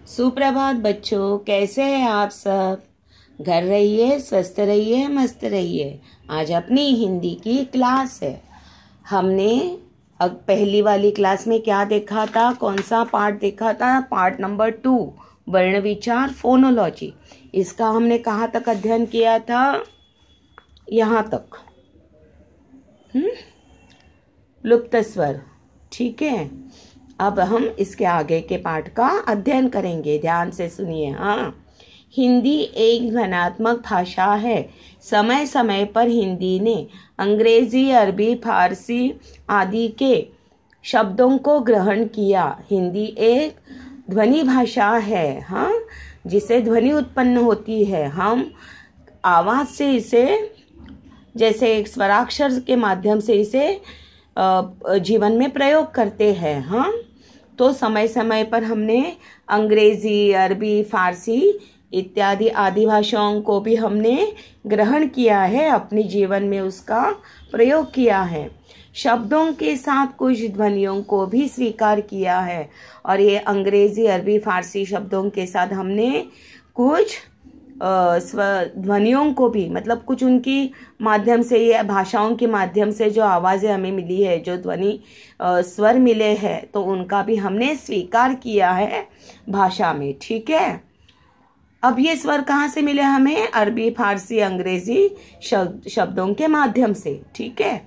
सुप्रभात बच्चों, कैसे हैं आप सब। घर रहिए, स्वस्थ रहिए, मस्त रहिए। आज अपनी हिंदी की क्लास है। हमने अब पहली वाली क्लास में क्या देखा था, कौन सा पार्ट देखा था? पार्ट नंबर 2, वर्ण विचार फोनोलॉजी। इसका हमने कहाँ तक अध्ययन किया था? यहाँ तक, लुप्त स्वर। ठीक है, अब हम इसके आगे के पाठ का अध्ययन करेंगे। ध्यान से सुनिए। हाँ, हिंदी एक ध्वन्यात्मक भाषा है। समय समय पर हिंदी ने अंग्रेजी, अरबी, फारसी आदि के शब्दों को ग्रहण किया। हिंदी एक ध्वनि भाषा है, हाँ, जिसे ध्वनि उत्पन्न होती है। हम आवाज से इसे, जैसे एक स्वराक्षर के माध्यम से इसे जीवन में प्रयोग करते हैं। हाँ, तो समय समय पर हमने अंग्रेजी, अरबी, फारसी इत्यादि आदि भाषाओं को भी हमने ग्रहण किया है, अपने जीवन में उसका प्रयोग किया है। शब्दों के साथ कुछ ध्वनियों को भी स्वीकार किया है, और ये अंग्रेजी, अरबी, फारसी शब्दों के साथ हमने कुछ ध्वनियों को भी, मतलब कुछ उनकी माध्यम से, ये भाषाओं के माध्यम से जो आवाज़ें हमें मिली है, जो ध्वनि स्वर मिले हैं, तो उनका भी हमने स्वीकार किया है भाषा में। ठीक है, अब ये स्वर कहाँ से मिले हमें? अरबी, फारसी, अंग्रेजी शब्दों के माध्यम से। ठीक है,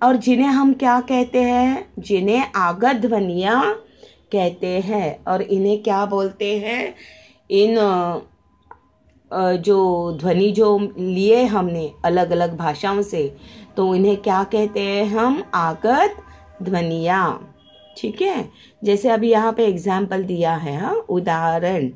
और जिन्हें हम क्या कहते हैं? जिन्हें आगत ध्वनियाँ कहते हैं। और इन्हें क्या बोलते हैं? इन जो ध्वनि जो लिए हमने अलग अलग भाषाओं से, तो इन्हें क्या कहते हैं हम? आगत ध्वनियाँ। ठीक है, जैसे अभी यहाँ पे एग्जाम्पल दिया है। हाँ, उदाहरण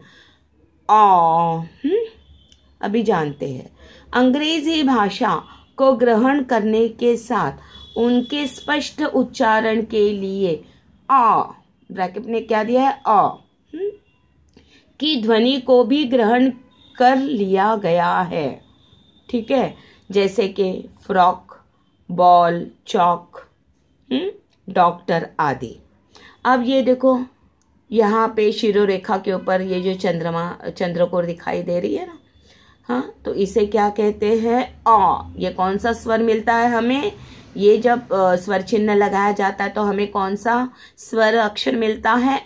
अभी जानते हैं। अंग्रेजी भाषा को ग्रहण करने के साथ उनके स्पष्ट उच्चारण के लिए ब्रैकेट में क्या दिया है? की ध्वनि को भी ग्रहण कर लिया गया है। ठीक है, जैसे कि फ्रॉक, बॉल, चौक, डॉक्टर आदि। अब ये देखो, यहाँ पे शिरोरेखा के ऊपर ये जो चंद्रकोर दिखाई दे रही है ना, हाँ, तो इसे क्या कहते हैं? ये कौन सा स्वर मिलता है हमें? ये जब स्वर चिन्ह लगाया जाता है तो हमें कौन सा स्वर अक्षर मिलता है?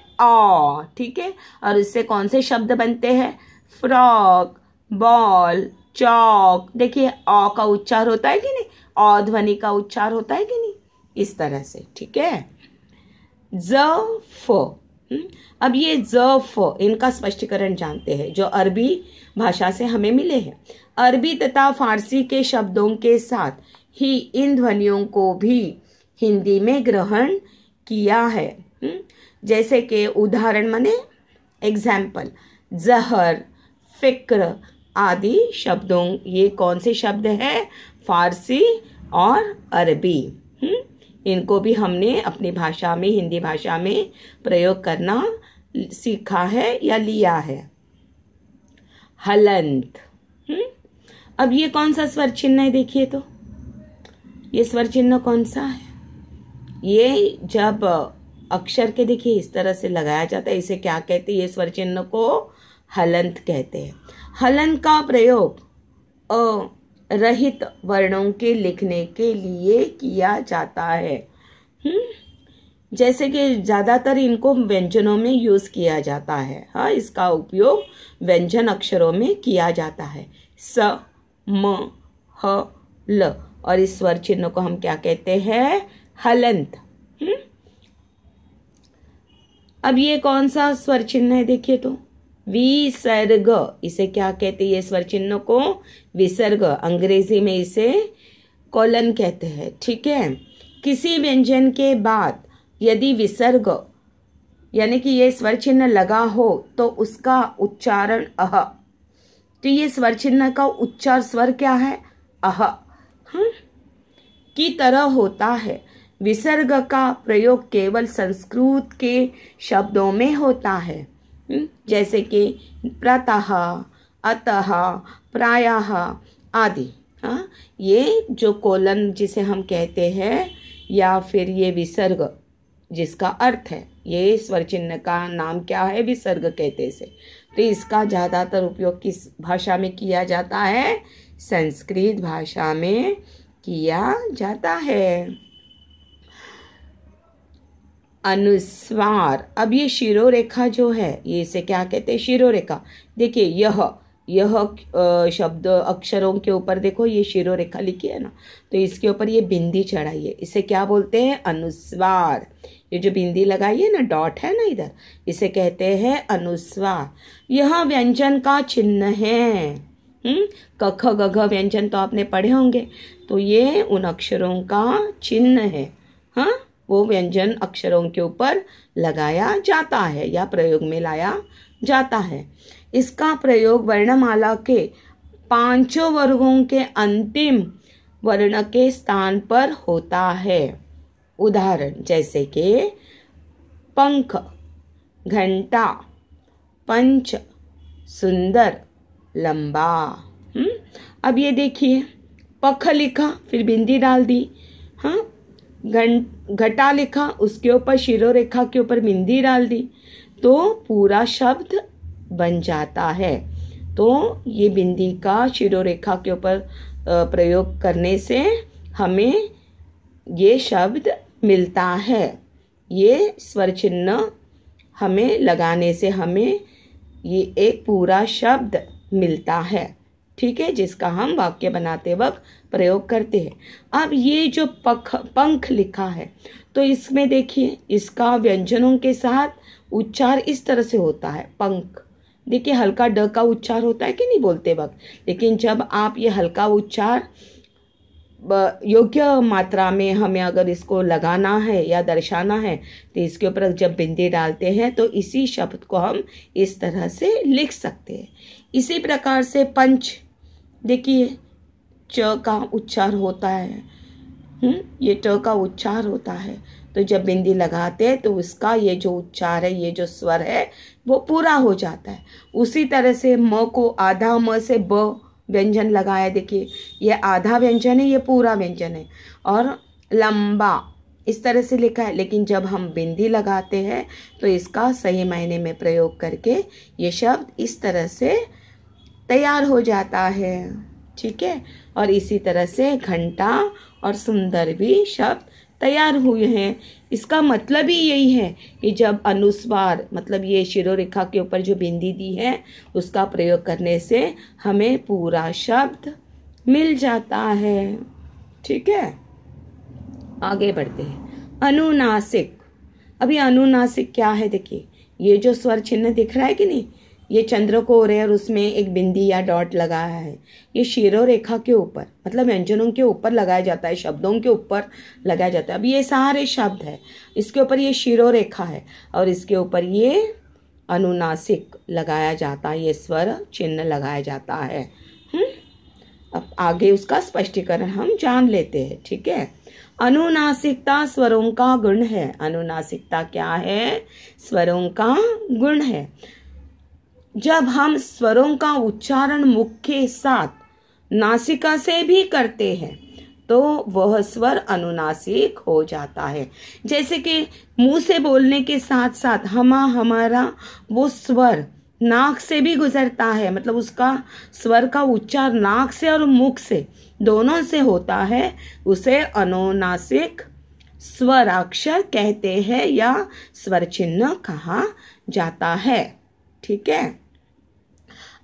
ठीक है, और इससे कौन से शब्द बनते हैं? फ्रॉक, बॉल, चौक। देखिए, का उच्चार होता है कि नहीं? ध्वनि का उच्चार होता है कि नहीं? इस तरह से। ठीक है, अब ये इनका स्पष्टीकरण जानते हैं, जो अरबी भाषा से हमें मिले हैं। अरबी तथा फारसी के शब्दों के साथ ही इन ध्वनियों को भी हिंदी में ग्रहण किया है। जैसे कि उदाहरण माने एग्जाम्पल, जहर, फिक्र आदि शब्दों, ये कौन से शब्द हैं? फारसी और अरबी। इनको भी हमने अपनी भाषा में, हिंदी भाषा में प्रयोग करना सीखा है या लिया है। हलंत। अब ये कौन सा स्वर चिन्ह है? देखिए तो ये स्वर चिन्ह कौन सा है? ये जब अक्षर के, देखिए, इस तरह से लगाया जाता है, इसे क्या कहते हैं? ये स्वर चिन्ह को हलंत कहते हैं। हलंत का प्रयोग रहित वर्णों के लिखने के लिए किया जाता है। जैसे कि ज्यादातर इनको व्यंजनों में यूज किया जाता है। हाँ, इसका उपयोग व्यंजन अक्षरों में किया जाता है। स, म, ह, ल, और इस स्वर चिन्ह को हम क्या कहते हैं? हलंत। अब ये कौन सा स्वर चिन्ह है? देखिए तो विसर्ग। इसे क्या कहते हैं? ये स्वर चिन्ह को विसर्ग, अंग्रेजी में इसे कोलन कहते हैं। ठीक है, किसी व्यंजन के बाद यदि विसर्ग यानी कि ये स्वर चिन्ह लगा हो तो उसका उच्चारण अह। तो ये स्वर चिन्ह का उच्चार स्वर क्या है? अह की तरह होता है। विसर्ग का प्रयोग केवल संस्कृत के शब्दों में होता है, जैसे कि प्रातः, अतः, प्रायः आदि। हाँ, ये जो कोलन जिसे हम कहते हैं, या फिर ये विसर्ग जिसका अर्थ है, ये स्वर चिन्ह का नाम क्या है? विसर्ग कहते हैं इसे। तो इसका ज़्यादातर उपयोग किस भाषा में किया जाता है? संस्कृत भाषा में किया जाता है। अनुस्वार, अब ये शिरोरेखा जो है, ये इसे क्या कहते हैं? शिरोरेखा। देखिए यह शब्द अक्षरों के ऊपर देखो, ये शिरोरेखा लिखी है ना, तो इसके ऊपर ये बिंदी चढ़ाई है, इसे क्या बोलते हैं? अनुस्वार। ये जो बिंदी लगाई है ना, डॉट है ना इधर, इसे कहते हैं अनुस्वार। यह व्यंजन का चिन्ह है। क ख ग घ व्यंजन तो आपने पढ़े होंगे, तो ये उन अक्षरों का चिन्ह है। हाँ, वो व्यंजन अक्षरों के ऊपर लगाया जाता है या प्रयोग में लाया जाता है। इसका प्रयोग वर्णमाला के 5 वर्गों के अंतिम वर्ण के स्थान पर होता है। उदाहरण जैसे कि पंख, घंटा, पंच, सुंदर, लंबा। अब ये देखिए, पख लिखा, फिर बिंदी डाल दी। हाँ, घटा लिखा, उसके ऊपर शिरोरेखा के ऊपर बिंदी डाल दी, तो पूरा शब्द बन जाता है। तो ये बिंदी का शिरोरेखा के ऊपर प्रयोग करने से हमें ये शब्द मिलता है। ये स्वर चिन्ह हमें लगाने से हमें ये एक पूरा शब्द मिलता है, ठीक है, जिसका हम वाक्य बनाते वक्त प्रयोग करते हैं। अब ये जो पंख लिखा है, तो इसमें देखिए, इसका व्यंजनों के साथ उच्चार इस तरह से होता है, पंख। देखिए, हल्का ड का उच्चार होता है कि नहीं बोलते वक्त, लेकिन जब आप ये हल्का उच्चार योग्य मात्रा में हमें अगर इसको लगाना है या दर्शाना है, तो इसके ऊपर जब बिंदी डालते हैं तो इसी शब्द को हम इस तरह से लिख सकते हैं। इसी प्रकार से पंच, देखिए च का उच्चार होता है, ये ट का उच्चार होता है, तो जब बिंदी लगाते हैं तो उसका ये जो उच्चार है, ये जो स्वर है, वो पूरा हो जाता है। उसी तरह से म को आधा म से ब व्यंजन लगाया, देखिए ये आधा व्यंजन है, ये पूरा व्यंजन है। और लंबा इस तरह से लिखा है, लेकिन जब हम बिंदी लगाते हैं तो इसका सही मायने में प्रयोग करके ये शब्द इस तरह से तैयार हो जाता है, ठीक है। और इसी तरह से घंटा और सुंदर भी शब्द तैयार हुए हैं। इसका मतलब ही यही है कि जब अनुस्वार, मतलब ये शिरोरेखा के ऊपर जो बिंदी दी है, उसका प्रयोग करने से हमें पूरा शब्द मिल जाता है, ठीक है। आगे बढ़ते हैं। अनुनासिक। अभी अनुनासिक क्या है? देखिए, ये जो स्वर चिन्ह दिख रहा है कि नहीं, ये चंद्रकोर है और उसमें एक बिंदी या डॉट लगाया है। ये शिरोरेखा के ऊपर, मतलब व्यंजनों के ऊपर लगाया जाता है, शब्दों के ऊपर लगाया जाता है। अब ये सारे शब्द है, इसके ऊपर ये शिरोरेखा है और इसके ऊपर ये अनुनासिक लगाया जाता है, ये स्वर चिन्ह लगाया जाता है। अब आगे उसका स्पष्टीकरण हम जान लेते हैं, ठीक है। अनुनासिकता स्वरों का गुण है। अनुनासिकता क्या है? स्वरों का गुण है। जब हम स्वरों का उच्चारण मुख के साथ नासिका से भी करते हैं तो वह स्वर अनुनासिक हो जाता है। जैसे कि मुंह से बोलने के साथ साथ हमारा वो स्वर नाक से भी गुजरता है, मतलब उसका स्वर का उच्चार नाक से और मुख से दोनों से होता है, उसे अनुनासिक स्वराक्षर कहते हैं या स्वर चिन्ह कहा जाता है, ठीक है।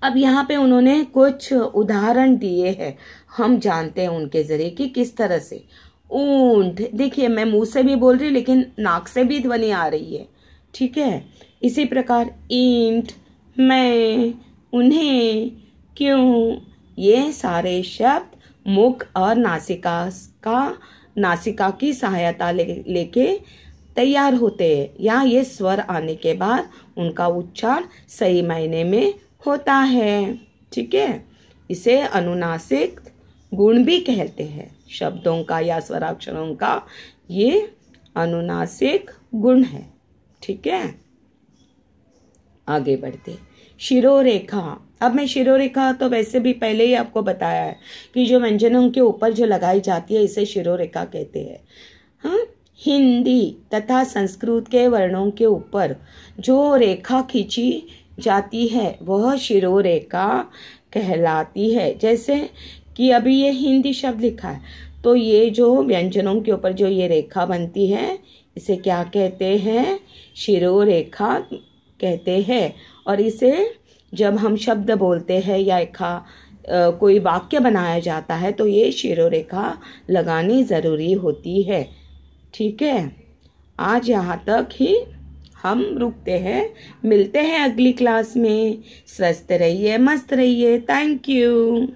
अब यहाँ पे उन्होंने कुछ उदाहरण दिए हैं, हम जानते हैं उनके जरिए कि किस तरह से। ऊंट, देखिए मैं मुंह से भी बोल रही हूँ लेकिन नाक से भी ध्वनि आ रही है, ठीक है। इसी प्रकार ईंट, मैं, उन्हें, क्यों, ये सारे शब्द मुख और नासिका की सहायता लेके तैयार होते हैं, या ये स्वर आने के बाद उनका उच्चार सही मायने में होता है, ठीक है। इसे अनुनासिक गुण भी कहते हैं, शब्दों का या स्वराक्षरों का ये अनुनासिक गुण है, ठीक है। आगे बढ़ते। शिरोरेखा। अब मैं शिरोरेखा तो वैसे भी पहले ही आपको बताया है कि जो व्यंजनों के ऊपर जो लगाई जाती है इसे शिरोरेखा कहते हैं। हाँ, हिंदी तथा संस्कृत के वर्णों के ऊपर जो रेखा खींची जाती है वह शिरोरेखा कहलाती है। जैसे कि अभी ये हिंदी शब्द लिखा है, तो ये जो व्यंजनों के ऊपर जो ये रेखा बनती है इसे क्या कहते हैं? शिरोरेखा कहते हैं। और इसे जब हम शब्द बोलते हैं या कोई वाक्य बनाया जाता है तो ये शिरोरेखा लगानी ज़रूरी होती है। ठीक है, आज यहाँ तक ही हम रुकते हैं। मिलते हैं अगली क्लास में। स्वस्थ रहिए, मस्त रहिए। Thank you.